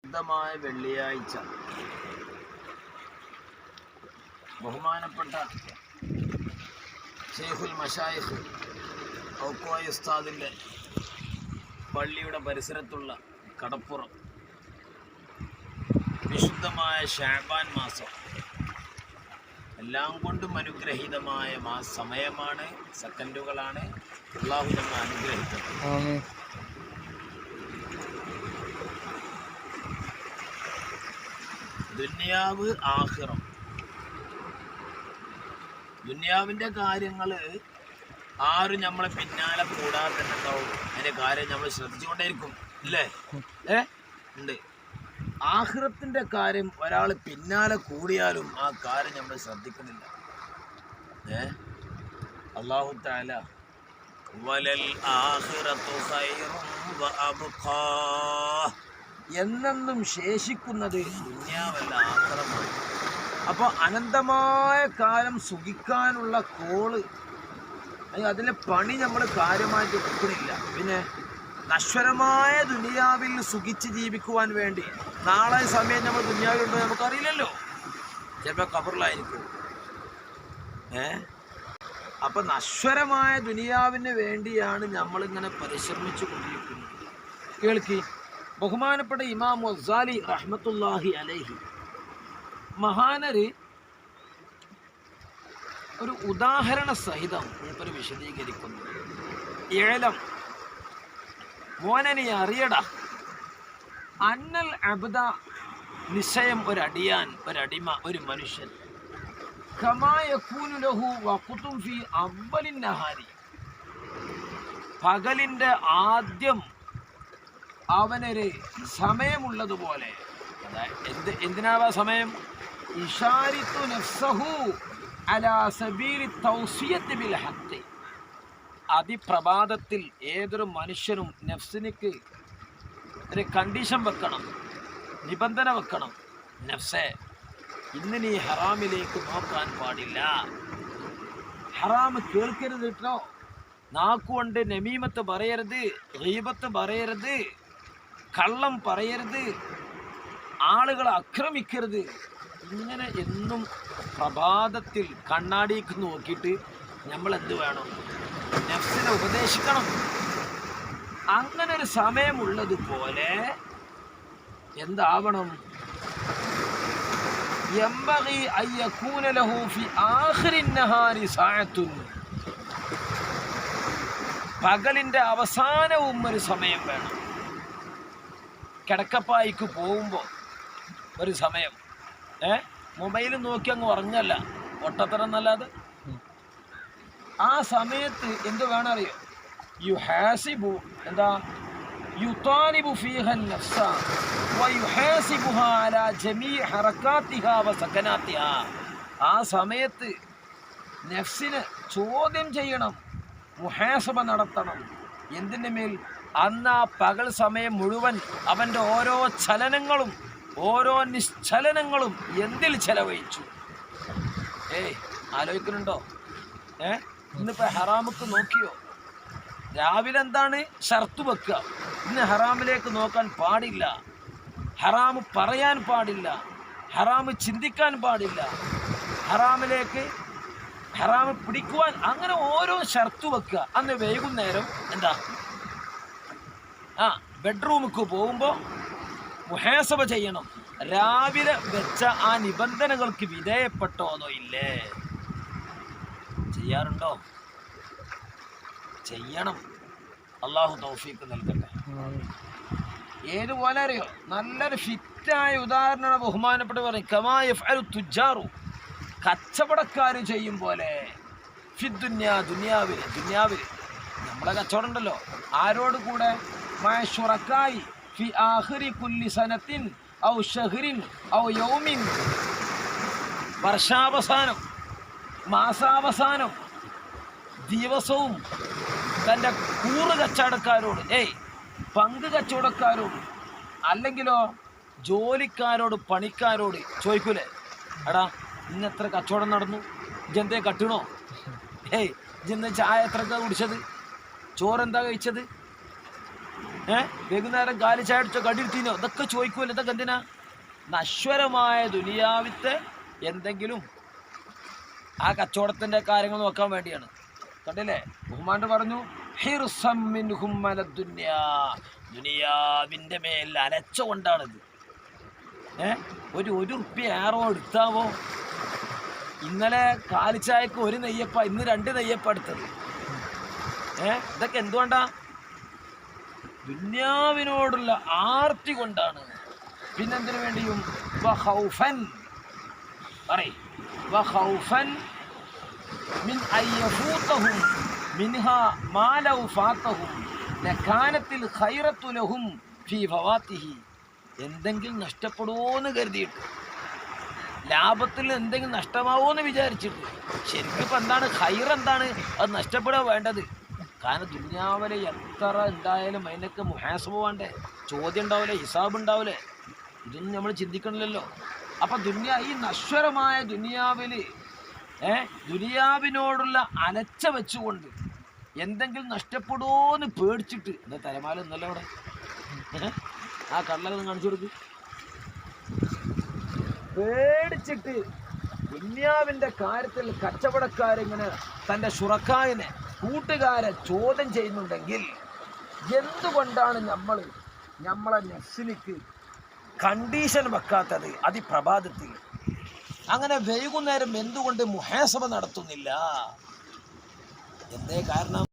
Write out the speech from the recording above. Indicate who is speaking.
Speaker 1: ശുദ്ധമായ വെള്ളിയാഴ്ച ബഹുമാനപ്പെട്ട ഷെയ്ഖുൽ മശായിഖ് ഔക്കോയ ഉസ്താദിൻ്റെ പള്ളിയുടെ പരിസരത്തുള്ള കടപ്പുറം വിശുദ്ധമായ ശഅബാൻ മാസം എല്ലാം കൊണ്ടും അനുഗ്രഹീതമായ സമയമാണ്, സെക്കൻഡുകളാണ്. അല്ലാഹു നമ്മെ അനുഗ്രഹിക്കട്ടെ. ദുനിയാവ് ആഖിറം, ദുനിയാവിൻ്റെ കാര്യങ്ങൾ ആരും നമ്മളെ പിന്നാലെ കൂടാതെ തന്നെ ഉണ്ടാവും. അതിൻ്റെ കാര്യം നമ്മൾ ശ്രദ്ധിച്ചുകൊണ്ടേയിരിക്കും, ഇല്ലേ? ഉണ്ട്. ആഖിറത്തിൻ്റെ കാര്യം ഒരാൾ പിന്നാലെ കൂടിയാലും ആ കാര്യം നമ്മൾ ശ്രദ്ധിക്കുന്നില്ല. അല്ലാഹു തആല വലൽ ആഖിറതു ഖൈറും വഅബ്ഖാ, എന്നെന്നും ശേഷിക്കുന്നത് ദുനിയാവല്ല ആഖിറമാണ്. അപ്പോൾ അനന്തമായ കാലം സുഖിക്കാനുള്ള അതിലെ പണി നമ്മൾ കാര്യമായിട്ട് എടുക്കുന്നില്ല. പിന്നെ നശ്വരമായ ദുനിയാവിൽ സുഖിച്ച് ജീവിക്കുവാൻ വേണ്ടി നാളെ സമയം നമ്മൾ ദുനിയാവിലുണ്ടോ നമുക്കറിയില്ലല്ലോ, ചിലപ്പോൾ ഖബറിലായിരിക്കും. അപ്പം നശ്വരമായ ദുനിയാവിന് വേണ്ടിയാണ് നമ്മളിങ്ങനെ പരിശ്രമിച്ചു കൊണ്ടിരിക്കുന്നത്. കേൾക്കി, ബഹുമാനപ്പെട്ട ഇമാം ഗസാലി റഹ്മത്തുള്ളാഹി അലൈഹി മഹാനര് ഒരു ഉദാഹരണ സഹിതം മൂപ്പര് വിശദീകരിക്കുന്നു. ഏലം മോനെ നീ അറിയടാ, അന്നൽ അബ്ദ, നിശ്ചയം ഒരടിയാൻ, ഒരടിമ, ഒരു മനുഷ്യൻ, കമാ യകൂനു ലഹു വഖ്തുൻ ഫീ അവ്വലിൻ നഹാരി, പകലിൻ്റെ ആദ്യം അവനൊരു സമയമുള്ളതുപോലെ. അതായത് എന്തിനാവാ സമയം? ഇഷാരിത്തു നഫ്സഹു അലാ സബീലി തൗസിയത്തി ബിൽ ഹഖ്, അതിപ്രഭാതത്തിൽ ഏതൊരു മനുഷ്യനും നഫ്സിനിക്ക് ഒരു കണ്ടീഷൻ വെക്കണം, നിബന്ധന വെക്കണം. നഫ്സേ, ഇന്ന് നീ ഹറാമിലേക്ക് നോക്കാൻ പാടില്ല, ഹറാം കേൾക്കരുത് കേട്ടോ, നാക്കുകൊണ്ട് നമീമത്ത് പറയരുത്, ഗീബത്ത് പറയരുത്, കള്ളം പറയരുത്, ആളുകളെ ആക്രമിക്കരുത്. ഇങ്ങനെ എന്നും പ്രഭാതത്തിൽ കണ്ണാടിക്ക് നോക്കിയിട്ട് നമ്മൾ എന്ത് വേണം? നഫ്സിനെ ഉപദേശിക്കണം. അങ്ങനെ ഒരു സമയമുള്ളതുപോലെ എന്താവണം? യംബഗി അൻ യകൂന ലഹു ഫി ആഖിരിൻ നഹാരി സഅത്തുൻ, പകലിൻ്റെ അവസാനവും ഒരു സമയം വേണം. കിടക്കപ്പായിക്ക് പോകുമ്പോൾ ഒരു സമയം, മൊബൈൽ നോക്കി അങ്ങ് ഉറങ്ങല്ല, ഒട്ടത്തരം എന്നല്ലാതെ. ആ സമയത്ത് എന്ത് വേണം അറിയോ? യുഹാസിബു, എന്താ? യുതാലിബു ഫീഹ നഫ്സ വയുഹാസിബുഹാ അലാ ജമീ ഹറകാതിഹാ വസകനാതിഹാ. ആ സമയത്ത് നഫ്സിനെ ചോദ്യം ചെയ്യണം, മുഹാസബ നടത്തണം. എന്തിൻ്റെ മേൽ? അന്ന് ആ പകൽ സമയം മുഴുവൻ അവൻ്റെ ഓരോ ചലനങ്ങളും ഓരോ നിശ്ചലനങ്ങളും എന്തിൽ ചെലവഴിച്ചു? ആലോചിക്കുന്നുണ്ടോ? ഇന്നിപ്പോൾ ഹറാമുക്ക് നോക്കിയോ? രാവിലെ എന്താണ് ഷർത്ത് വെക്കുക, ഇന്ന് ഹറാമിലേക്ക് നോക്കാൻ പാടില്ല, ഹറാമ് പറയാൻ പാടില്ല, ഹറാമ് ചിന്തിക്കാൻ പാടില്ല, ഹറാമ് പിടിക്കുവാൻ, അങ്ങനെ ഓരോ ഷർത്ത് വെക്കുക. അന്ന് വൈകുന്നേരം എന്താ? ബെഡ്റൂമിക്ക് പോകുമ്പോൾ മുഹാസബ ചെയ്യണം. രാവിലെ വെച്ച ആ നിബന്ധനകൾക്ക് വിധേയപ്പെട്ടോന്നോ ഇല്ലേ? ചെയ്യാറുണ്ടോ? ചെയ്യണം. അള്ളാഹു തൗഫീഖ് നൽകട്ടെ. ഏതുപോലെ അറിയോ? നല്ലൊരു ഫിറ്റായ ഉദാഹരണമാണ് ബഹുമാനപ്പെട്ട് പറയും. കമാ യഫ്അലു തുജാറു, കച്ചവടക്കാർ ചെയ്യും പോലെ. ഫിദ്ദുന്യാ, ദുനിയാവിൽ നമ്മളെ കച്ചവടം ഉണ്ടല്ലോ. ആരോട് കൂടെ? മഅശുറക്കായി ഫി ആഖിരി കുല്ലി സനത്തിൻ ഔ ഷഹ്റിൻ ഔ യൗമിൻ, വർഷാവസാനം, മാസാവസാനം, ദിവസവും തൻ്റെ കൂറ് കച്ചവടക്കാരോട്, പങ്ക് കച്ചവടക്കാരോട്, അല്ലെങ്കിലോ ജോലിക്കാരോട്, പണിക്കാരോട് ചോദിക്കൂലേ? എടാ, ഇന്ന് എത്ര കച്ചവടം നടന്നു? ഇജെന്തേ കട്ടണോ? ഇജെന്ന് ചായ എത്രക്ക കുടിച്ചത്? ചോറെന്താ കഴിച്ചത്? വൈകുന്നേരം കാലി ചായ അടിച്ചോ കടിയിരുത്തീനോ ഇതൊക്കെ ചോദിക്കുമല്ലോ. ഇതൊക്കെ എന്തിനാ? നശ്വരമായ ദുനിയാവിത്തെ എന്തെങ്കിലും ആ കച്ചവടത്തിൻ്റെ കാര്യങ്ങൾ നോക്കാൻ വേണ്ടിയാണ്. കണ്ടില്ലേ, ബഹുമാൻ പറഞ്ഞു ദുനിയാവിൻ്റെ മേൽ അലച്ച കൊണ്ടാണിത്. ഒരു ഉറുപ്പ്യ ഏറോ എടുത്താവോ? ഇന്നലെ കാലിച്ചായക്ക് ഒരു നെയ്യപ്പ, ഇന്ന് 2 നെയ്യപ്പ എടുത്തത്. ഇതൊക്കെ എന്തുകൊണ്ടാ? ദുന്യാവിനോടുള്ള ആർത്തി കൊണ്ടാണ്. പിന്നെന്തിനു വേണ്ടിയും എന്തെങ്കിലും നഷ്ടപ്പെടുമോന്ന് കരുതിയിട്ട്, ലാഭത്തിൽ എന്തെങ്കിലും നഷ്ടമാവുമെന്ന് വിചാരിച്ചിട്ട്. ശരിക്കും ഇപ്പം എന്താണ് ഖൈറെന്താണ്? അത് നഷ്ടപ്പെടാൻ വേണ്ടത്. കാരണം ദുനിയാവിലെ എത്ര ഉണ്ടായാലും അതിനൊക്കെ മുഹാസബ വേണ്ടേ? ചോദ്യം ഉണ്ടാവില്ലേ, ഹിസാബ് ഉണ്ടാവില്ലേ? ഇതൊന്നും നമ്മൾ ചിന്തിക്കണില്ലല്ലോ. അപ്പം ഈ നശ്വരമായ ദുനിയാവിനോടുള്ള അലച്ച വെച്ചുകൊണ്ട് എന്തെങ്കിലും നഷ്ടപ്പെടുമോന്ന് പേടിച്ചിട്ട്. എന്താ തലമാല ഒന്നല്ല അവിടെ? ആ കള്ളലൊന്നും കാണിച്ചു കൊടുക്ക്. പേടിച്ചിട്ട് ദുന്യാവിൻ്റെ കാര്യത്തിൽ കച്ചവടക്കാരിങ്ങനെ തൻ്റെ ശുറക്കായനെ, കൂട്ടുകാരെ ചോദ്യം ചെയ്യുന്നുണ്ടെങ്കിൽ എന്തുകൊണ്ടാണ് നമ്മളെ നഫ്സിലേക്ക് കണ്ടീഷൻ വെക്കാത്തത്? അതിപ്രഭാതത്തിൽ അങ്ങനെ വൈകുന്നേരം എന്തുകൊണ്ട് മുഹാസബ നടത്തുന്നില്ല? എന്തേ കാരണം?